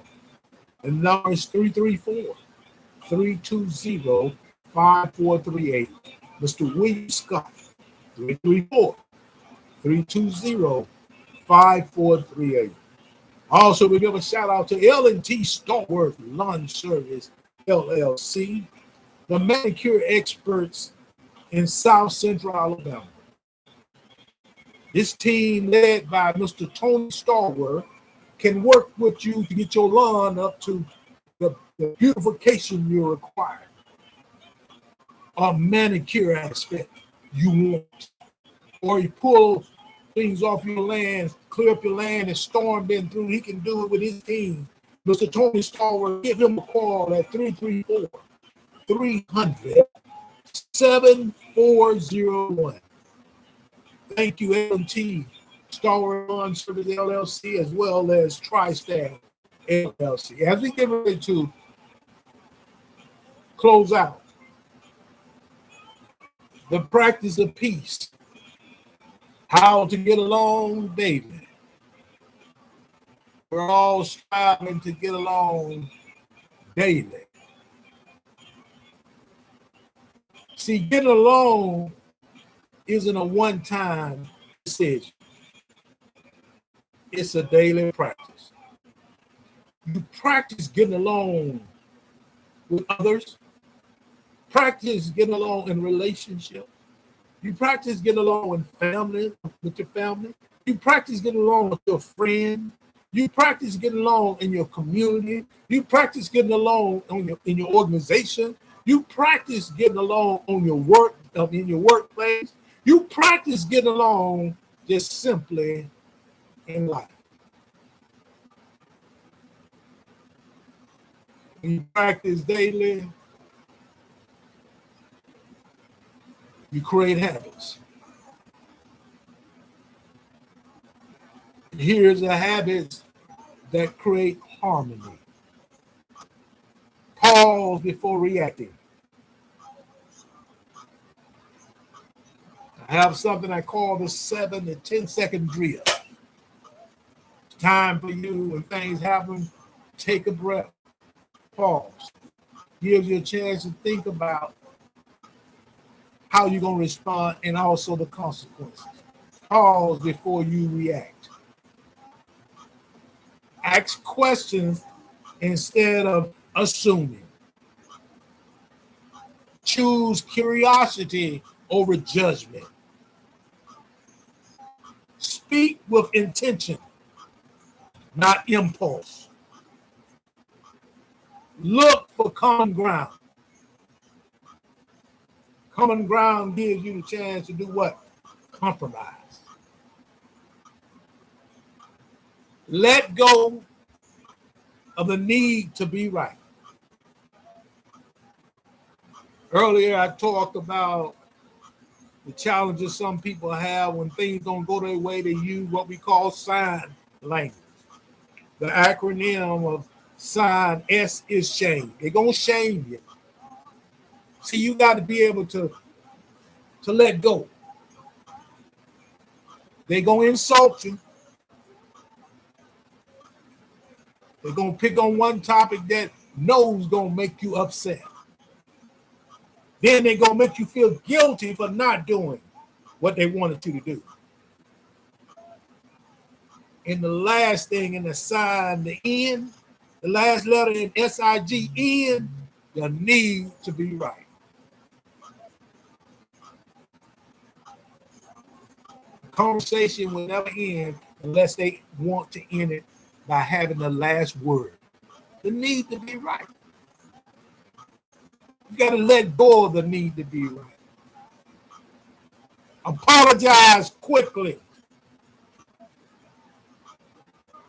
The number is 334-320-5438. Mr. William Scott, 334-320-5438. Also, we give a shout out to L&T Stallworth Lawn Service, LLC, the manicure experts in South Central Alabama. This team, led by Mr. Tony Stallworth, can work with you to get your lawn up to the beautification you require, or manicure aspect you want, or you pull things off your land, clear up your land, and storm been through. He can do it with his team. Mr. Tony Stallworth, give him a call at 334-300-7401. Thank you, L&T Stallworth Lawn Service LLC, as well as TriStat LLC. As we get ready to close out, the practice of peace, how to get along daily. We're all striving to get along daily. See, getting along isn't a one-time decision. It's a daily practice. You practice getting along with others. Practice getting along in relationships. You practice getting along with your family. You practice getting along with your friend. You practice getting along in your community. You practice getting along in your organization. You practice getting along on your work, in your workplace. You practice getting along just simply in life. You practice daily, you create habits. Here's the habits that create harmony. Pause before reacting. I have something I call the 7 to 10 second drill. It's time for you when things happen, take a breath, pause. Gives you a chance to think about how you're going to respond and also the consequences. Pause before you react. Ask questions instead of assuming. Choose curiosity over judgment. Speak with intention, not impulse. Look for common ground. Common ground gives you the chance to do what? Compromise. Let go of the need to be right. Earlier, I talked about the challenges some people have when things don't go their way. They use what we call sign language. The acronym of sign, S is shame. They're going to shame you. See, you got to be able to let go. They're going to insult you. They're going to pick on one topic that knows going to make you upset. Then they're going to make you feel guilty for not doing what they wanted you to do. And the last thing in the sign, the N, the last letter in SIGN, you need to be right. The conversation will never end unless they want to end it by having the last word. The need to be right. You got to let go of the need to be right. Apologize quickly.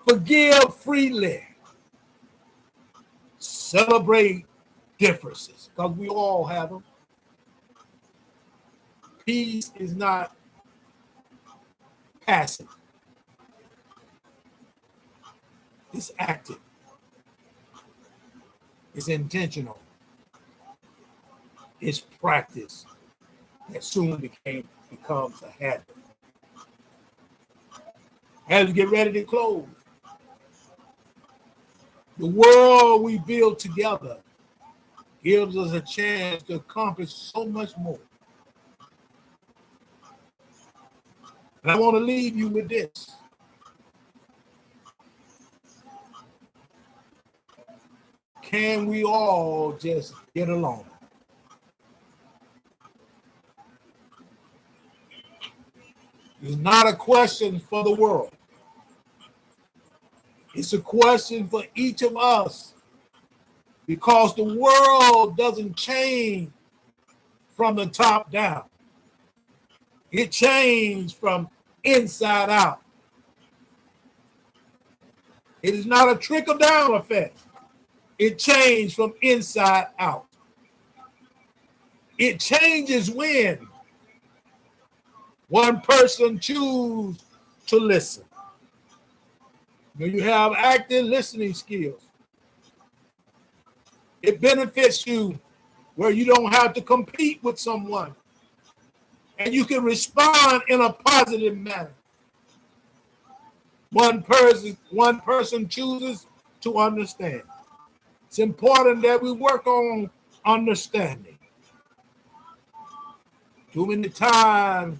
Forgive freely. Celebrate differences, because we all have them. Peace is not passive. It's active. It's intentional. It's practice that soon becomes a habit. As we get ready to close, the world we build together gives us a chance to accomplish so much more. And I want to leave you with this. Can we all just get along? It's not a question for the world. It's a question for each of us, because the world doesn't change from the top down. It changed from inside out. It is not a trickle-down effect. It changed from inside out. It changes when one person chooses to listen. When you have active listening skills, it benefits you where you don't have to compete with someone, and you can respond in a positive manner. One person chooses to understand. It's important that we work on understanding. Too many times,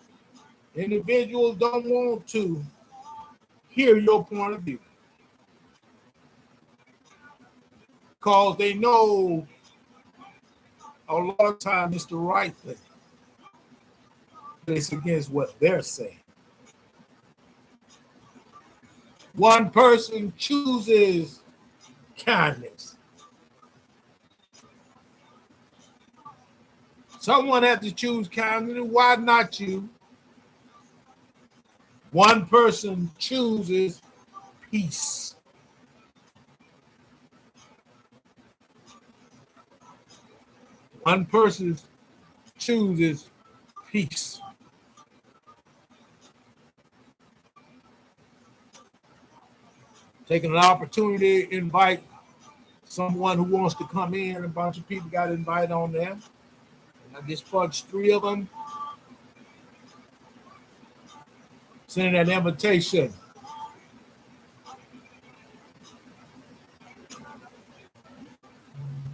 individuals don't want to hear your point of view, because they know a lot of times it's the right thing, but it's against what they're saying. One person chooses kindness. Someone has to choose kindness. Why not you? One person chooses peace. One person chooses peace. Taking an opportunity to invite someone who wants to come in. A bunch of people got invited on there. And I just punched 3 of them. Sending an invitation.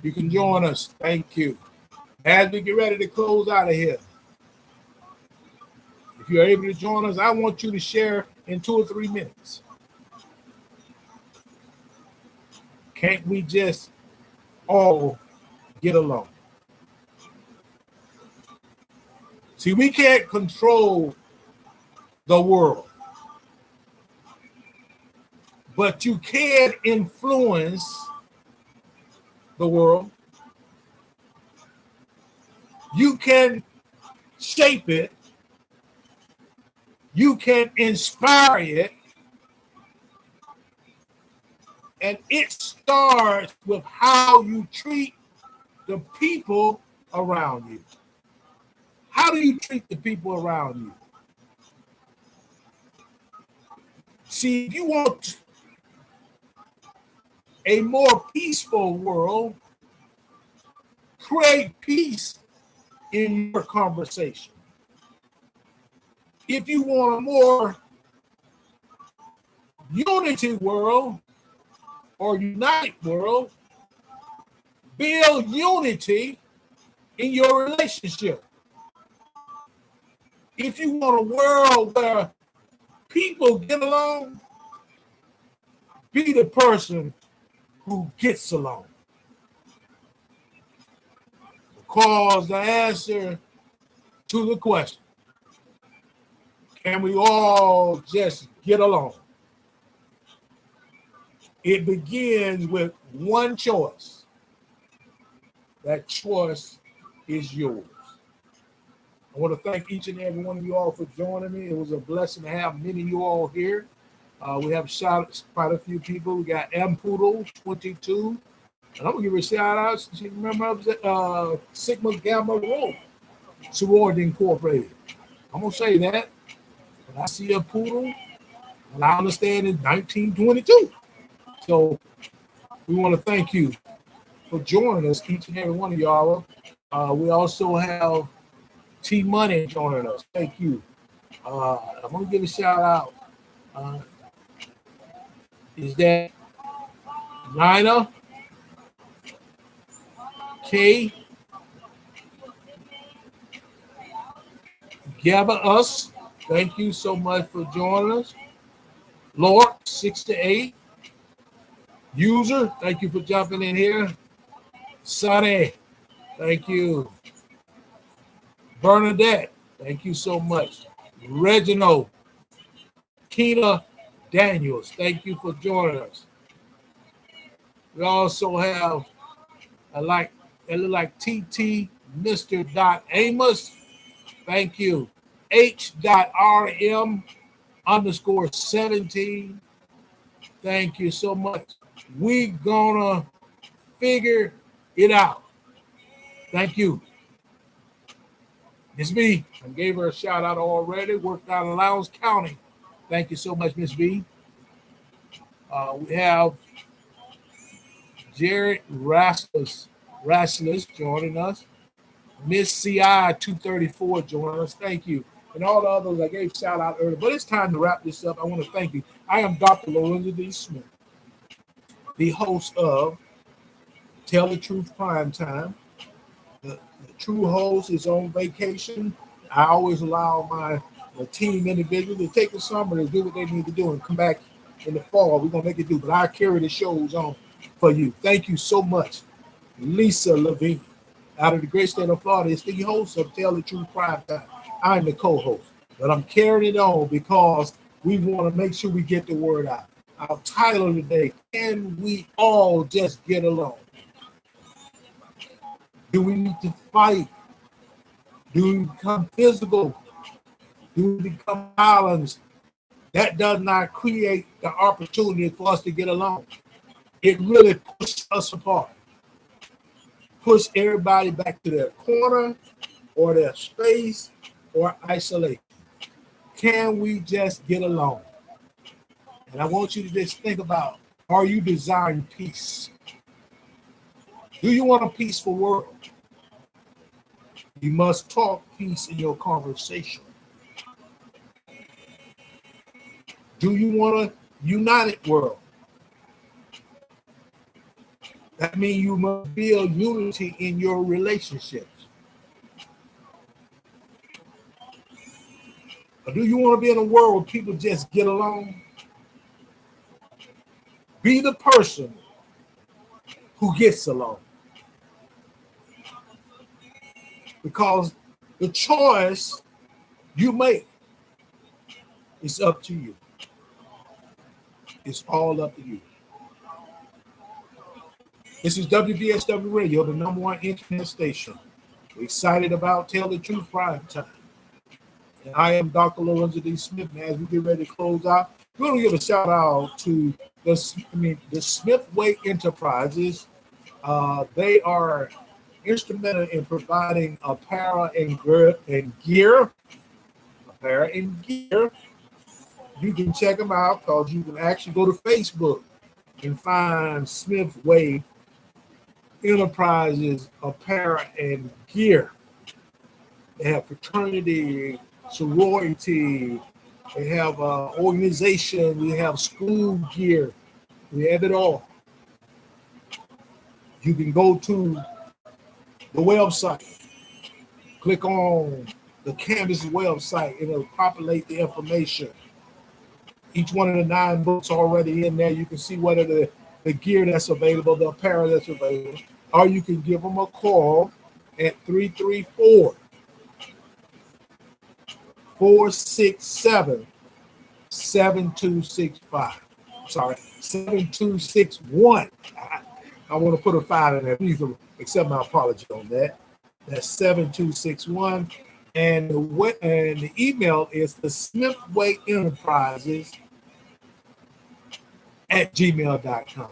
You can join us. Thank you. As we get ready to close out of here, if you're able to join us, I want you to share in 2 or 3 minutes. Can't we just all get along? See, we can't control the world, but you can influence the world. You can shape it. You can inspire it. And it starts with how you treat the people around you. How do you treat the people around you? See, if you want a more peaceful world, create peace in your conversation. If you want a more unity world or united world, build unity in your relationship. If you want a world where people get along, be the person who gets along. Because the answer to the question, can we all just get along? It begins with one choice. That choice is yours. I want to thank each and every one of you all for joining me. It was a blessing to have many of you all here. We have shout quite a few people. We got M Poodle 22. And I'm gonna give her a shout out. She remember I was at Sigma Gamma Rho Sorority Incorporated. I'm gonna say that. When I see a poodle, and I understand it's 1922. So we want to thank you for joining us, each and every one of y'all. We also have T Money joining us. Thank you. I'm gonna give a shout out. Uh, is that Nina K Gabba Us? Thank you so much for joining us. Lord 6 to 8. User, thank you for jumping in here. Sonny, thank you. Bernadette, thank you so much. Reginald, Keena Daniels, thank you for joining us. We also have it look like TT Mr. Amos, thank you. H.RM _ 17, thank you so much. We gonna figure it out. Thank you. Miss B, I gave her a shout out already. Worked out in Lowndes County. Thank you so much, Miss B. We have Jared Rassless joining us. Miss CI 234 joining us. Thank you. And all the others I gave shout out earlier. But it's time to wrap this up. I want to thank you. I am Dr. Lorenzo D. Smith, the host of Tell the Truth Primetime. The true host is on vacation. I always allow my team individuals to take the summer to do what they need to do and come back in the fall. We're going to make it do. But I carry the shows on for you. Thank you so much. Lisa Levine, out of the great state of Florida, is the host of Tell the Truth Primetime. I'm the co-host. But I'm carrying it on because we want to make sure we get the word out. Our title today, can we all just get along? Do we need to fight? Do we become physical? Do we become violent? That does not create the opportunity for us to get along. It really pushes us apart. Push everybody back to their corner or their space or isolation. Can we just get along? And I want you to just think about, are you desiring peace? Do you want a peaceful world? You must talk peace in your conversation. Do you want a united world? That means you must build unity in your relationships. Or do you want to be in a world where people just get along? Be the person who gets along. Because the choice you make is up to you. It's all up to you. This is WVSW Radio, the #1 internet station. We're excited about Tell the Truth Primetime. And I am Dr. Lorenzo D. Smith. And as we get ready to close out, we're going to give a shout out to the Smithway Enterprises. They are instrumental in providing apparel and gear. Apparel and gear. You can check them out because you can actually go to Facebook and find Smithway Enterprises apparel and gear. They have fraternity, sorority, they have organization, we have school gear, we have it all. You can go to the website, click on the Canvas website, it'll populate the information. Each one of the 9 books already in there. You can see what are the gear that's available, the apparel that's available. Or you can give them a call at 334-467-7265. Sorry, 7261. I want to put a 5 in there. Please accept my apology on that. That's 7261. And the email is the Smithway Enterprises at gmail.com.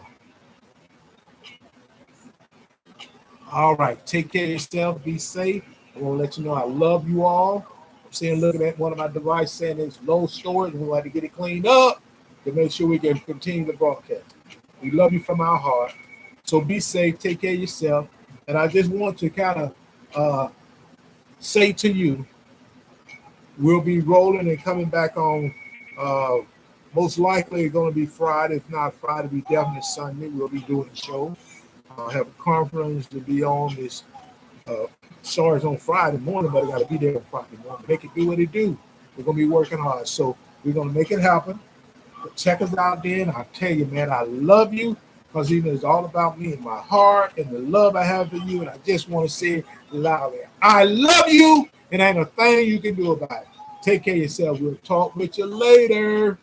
All right. Take care of yourself. Be safe. I want to let you know I love you all. I'm seeing, looking at one of my devices saying it's low storage. We want to get it cleaned up to make sure we can continue the broadcast. We love you from our heart. So be safe. Take care of yourself. And I just want to kind of say to you, we'll be rolling and coming back on. Most likely it's going to be Friday. If not Friday, it'll be definitely Sunday. We'll be doing the show. I'll have a conference to be on this. Sorry, it's on Friday morning, but I got to be there on Friday morning. Make it do what it do. We're going to be working hard. So we're going to make it happen. But check us out then. I'll tell you, man, I love you because even it's all about me and my heart and the love I have for you. And I just want to say it loudly. I love you, and ain't a thing you can do about it. Take care of yourself. We'll talk with you later.